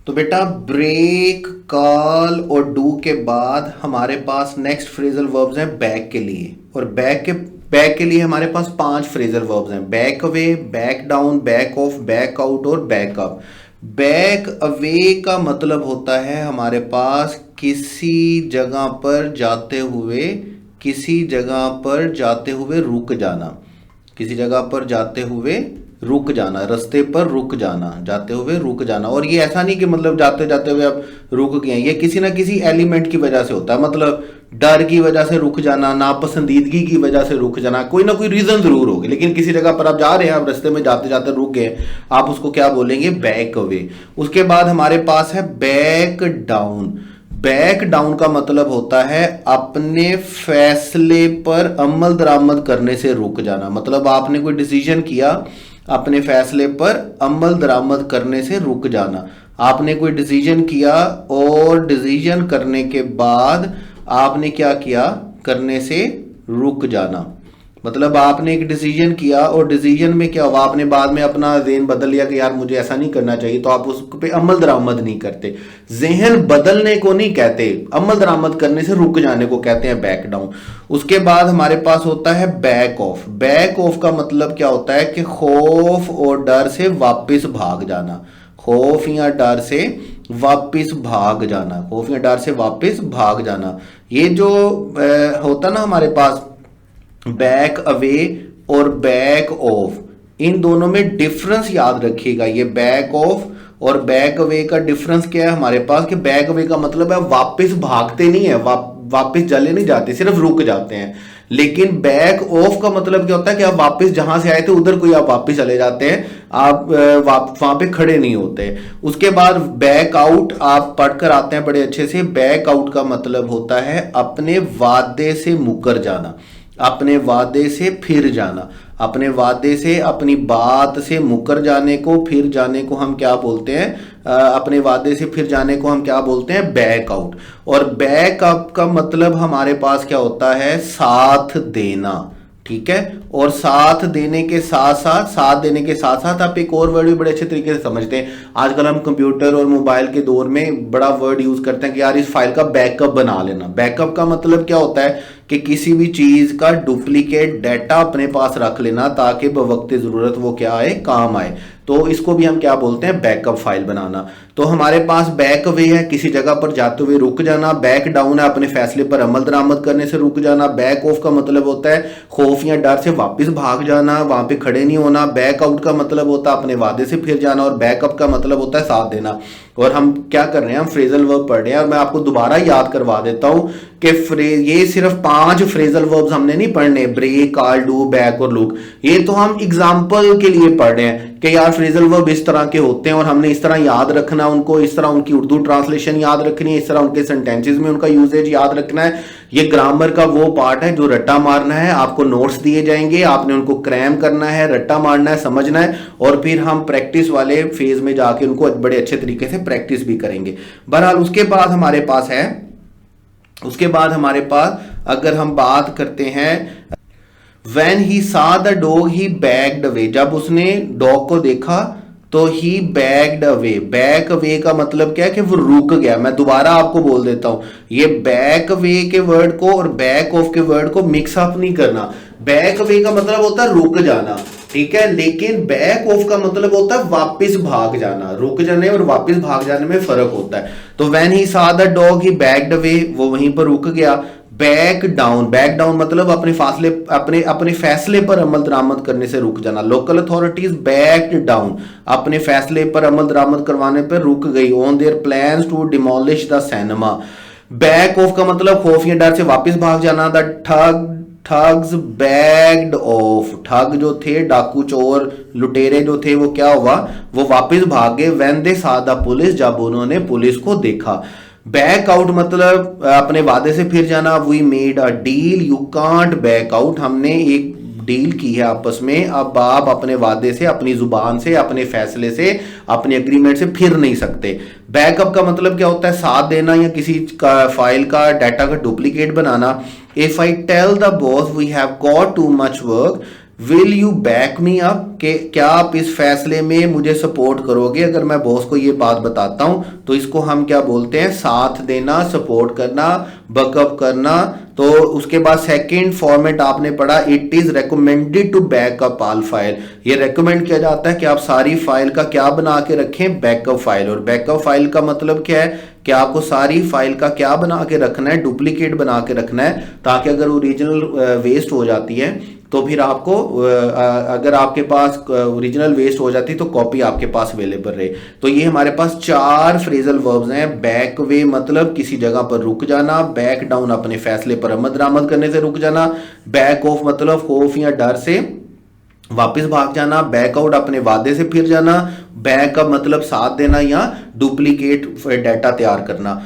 तो बेटा break, call और डू के बाद हमारे पास नेक्स्ट फ्रेजल वर्ब्स हैं बैक के लिए। और बैक के लिए हमारे पास 5 फ्रेजल वर्ब्स हैं। Back away, back down, back of, back out और बैक अप। बैक अवे का मतलब होता है हमारे पास किसी जगह पर जाते हुए रुक जाना। किसी जगह पर जाते हुए रुक जाना, रास्ते पर रुक जाना, जाते हुए रुक जाना। और ये ऐसा नहीं कि मतलब जाते जाते हुए आप रुक गए, ये किसी ना किसी एलिमेंट की वजह से होता है। मतलब डर की वजह से रुक जाना, नापसंदीदगी की वजह से रुक जाना, कोई ना कोई रीजन जरूर होगी। लेकिन किसी जगह पर आप जा रहे हैं, आप रास्ते में जाते जाते रुक गए, आप उसको क्या बोलेंगे? Back away. उसके बाद हमारे पास है बैक डाउन। बैक डाउन का मतलब होता है अपने फैसले पर अमल दरामद करने से रुक जाना। मतलब आपने कोई डिसीजन किया, अपने फैसले पर अमल दरामद करने से रुक जाना। आपने कोई डिसीजन किया और डिसीजन करने के बाद आपने क्या किया? करने से रुक जाना। मतलब आपने एक डिसीजन किया और डिसीजन में क्या हुआ? आपने बाद में अपना ज़हन बदल लिया कि यार मुझे ऐसा नहीं करना चाहिए, तो आप उस पे अमल दरामद नहीं करते। जहन बदलने को नहीं कहते, अमल दरामद करने से रुक जाने को कहते हैं बैक डाउन। उसके बाद हमारे पास होता है बैक ऑफ। बैक ऑफ का मतलब क्या होता है कि खौफ और डर से वापस भाग जाना। खौफ या डर से वापस भाग जाना, खौफ या डर से वापस भाग जाना। ये जो होता ना हमारे पास बैक अवे और बैक ऑफ, इन दोनों में डिफरेंस याद रखिएगा। ये बैक ऑफ और बैक अवे का डिफरेंस क्या है हमारे पास? कि बैक अवे का मतलब है वापस भागते नहीं है, वापस चले नहीं जाते, सिर्फ रुक जाते हैं। लेकिन बैक ऑफ का मतलब क्या होता है कि आप वापस जहां से आए थे उधर कोई आप वापस चले जाते हैं, आप वहां पे खड़े नहीं होते। उसके बाद बैक आउट आप पढ़कर आते हैं बड़े अच्छे से। बैक आउट का मतलब होता है अपने वादे से मुकर जाना, अपने वादे से फिर जाना। अपने वादे से, अपनी बात से मुकर जाने को, फिर जाने को हम क्या बोलते हैं? अपने वादे से फिर जाने को हम क्या बोलते हैं? Back out. और बैक अप का मतलब हमारे पास क्या होता है? साथ देना। ठीक है। और साथ देने के साथ साथ आप एक और वर्ड भी बड़े अच्छे तरीके से समझते हैं। आजकल हम कंप्यूटर और मोबाइल के दौर में बड़ा वर्ड यूज करते हैं कि यार इस फाइल का बैकअप बना लेना। बैकअप का मतलब क्या होता है? कि किसी भी चीज का डुप्लीकेट डाटा अपने पास रख लेना ताकि बवक्त जरूरत वो क्या आए? काम आए। तो इसको भी हम क्या बोलते हैं? बैकअप फाइल बनाना। तो हमारे पास बैक अवे है, किसी जगह पर जाते हुए रुक जाना। बैक डाउन है, अपने फैसले पर अमल दरामद करने से रुक जाना। बैक ऑफ का मतलब होता है खौफ या डर से वापस भाग जाना, वहां पे खड़े नहीं होना। बैक आउट का मतलब होता है अपने वादे से फिर जाना। और बैकअप का मतलब होता है साथ देना। और हम क्या कर रहे हैं? हम फ्रेजल वर्ब पढ़ रहे हैं। और मैं आपको दोबारा याद करवा देता हूं कि ये सिर्फ 5 फ्रेजल वर्ब्स हमने नहीं पढ़ने, ब्रेक, कॉल, डू, बैक और लुक। ये तो हम एग्जाम्पल के लिए पढ़ रहे हैं कि यार फ्रेजल वर्ब इस तरह के होते हैं और हमने इस तरह याद रखना उनको, इस तरह उनकी उर्दू ट्रांसलेशन याद रखनी है, इस तरह उनके सेंटेंसेस में उनका यूजेज याद रखना है। ये ग्रामर का वो पार्ट है जो रट्टा मारना है। आपको नोट्स दिए जाएंगे, आपने उनको क्रैम करना है, रट्टा मारना है, समझना है। और फिर हम प्रैक्टिस वाले फेज में जाके उनको बड़े अच्छे तरीके से प्रैक्टिस भी करेंगे। बहरहाल उसके बाद हमारे पास अगर हम बात करते हैं When he saw the dog he backed away, जब उसने डॉग को देखा तो ही बैक्ड अवे। बैक अवे का मतलब क्या है? कि वो रुक गया। मैं दोबारा आपको बोल देता हूं, ये बैक अवे के वर्ड को और बैक ऑफ के वर्ड को मिक्स अप नहीं करना। बैक अवे का मतलब होता है रुक जाना, ठीक है। लेकिन बैक ऑफ का मतलब होता है वापस भाग जाना। रुक जाने और वापस भाग जाने में फर्क होता है। तो when he saw the dog he backed away, वो वहीं पर रुक गया। बैक डाउन मतलब अपने फैसले पर अमल दरामद करने से रुक जाना। लोकल अथॉरिटीज बैक्ड डाउन, अपने फैसले पर अमल दरामद करवाने पर रुक गई। On their plans to demolish the cinema. Back off का मतलब खौफ या डर से वापस भाग जाना। द ठग्स बैक्ड ऑफ, ठग जो थे, डाकू चोर लुटेरे जो थे, वो क्या हुआ? वो वापस भाग गए। When they saw the police, जब उन्होंने पुलिस को देखा। बैक आउट मतलब अपने वादे से फिर जाना। We made a deal, you can't back out, हमने एक डील की है आपस में, अब आप अपने वादे से, अपनी जुबान से, अपने फैसले से, अपने एग्रीमेंट से फिर नहीं सकते। बैकअप का मतलब क्या होता है? साथ देना या किसी का फाइल का डाटा का डुप्लीकेट बनाना। If I tell the boss we have got too much work, will you back me up, कि क्या आप इस फैसले में मुझे सपोर्ट करोगे अगर मैं बॉस को ये बात बताता हूं। तो इसको हम क्या बोलते हैं, साथ देना, सपोर्ट करना, बकअप करना। तो उसके बाद सेकंड फॉर्मेट आपने पढ़ा, it is recommended to backup all file. ये रेकमेंड किया जाता है कि आप सारी फाइल का क्या बना के रखें, बैकअप फाइल। और बैकअप फाइल का मतलब क्या है कि आपको सारी फाइल का क्या बना के रखना है, डुप्लीकेट बना के रखना है, ताकि अगर ओरिजिनल वेस्ट हो जाती है तो फिर आपको अगर आपके पास ओरिजिनल वेस्ट हो जाती तो कॉपी आपके पास अवेलेबल रहे। तो ये हमारे पास 4 फ्रेजल वर्ब्स हैं। बैक वे मतलब किसी जगह पर रुक जाना, बैक डाउन अपने फैसले पर अमल दरामद करने से रुक जाना, बैक ऑफ मतलब खौफ या डर से वापस भाग जाना, बैकआउट अपने वादे से फिर जाना, बैकअप मतलब साथ देना या डुप्लीकेट डाटा तैयार करना।